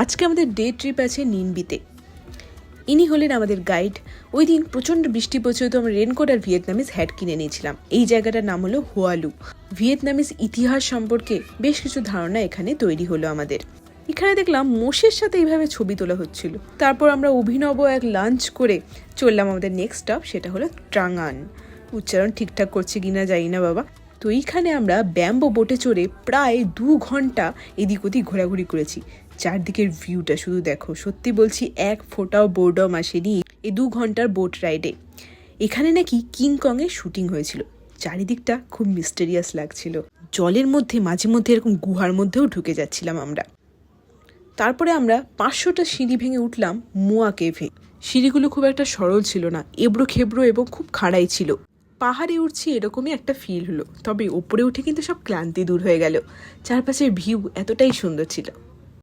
আজকে আমাদের day trip আছে নিনবিতে। ইনি হলেন আমাদের গাইড। ওই দিন প্রচণ্ড বৃষ্টি পড়ছিল, তো আমরা রেনকোট আর ভিয়েতনামিজ হ্যাট কিনে নিয়েছিলাম। এই জায়গাটার নাম হলো হুয়ালু। ভিয়েতনামিজ ইতিহাস সম্পর্কে বেশ কিছু ধারণা এখানে তৈরি হলো আমাদের। এখানে দেখলাম মোষের সাথে এইভাবে ছবি তোলা হচ্ছিল। তারপর আমরা অভিনব এক লাঞ্চ করে চললাম আমাদের নেক্সট স্টপ, সেটা হলো ট্রাঙ্গান। উচ্চারণ ঠিকঠাক করছে কিনা জানি না বাবা। তো এইখানে আমরা ব্যাম্বো বোটে চড়ে প্রায় 2 ঘন্টা এদিক ওদিক ঘোরাঘুরি করেছি। চারদিকের ভিউটা শুধু দেখো, সত্যি বলছি এক ফোঁটাও বোর্ডম আসেনি এই 2 ঘন্টার বোট রাইডে। এখানে নাকি কিংকং এর শুটিং হয়েছিল। চারিদিকটা খুব মিস্টেরিয়াস লাগছিল। জলের মধ্যে মাঝে মধ্যে এরকম গুহার মধ্যেও ঢুকে যাচ্ছিলাম আমরা। তারপরে আমরা 500টা সিঁড়ি ভেঙে উঠলাম মুয়া কেভে। সিঁড়িগুলো খুব একটা সরল ছিল না, এবড়ো খেবড়ো এবং খুব খাড়াই ছিল। পাহাড়ে উঠছি এরকমই একটা ফিল হলো, তবে ওপরে উঠে কিন্তু সব ক্লান্তি দূর হয়ে গেল। চারপাশের ভিউ এতটাই সুন্দর ছিল।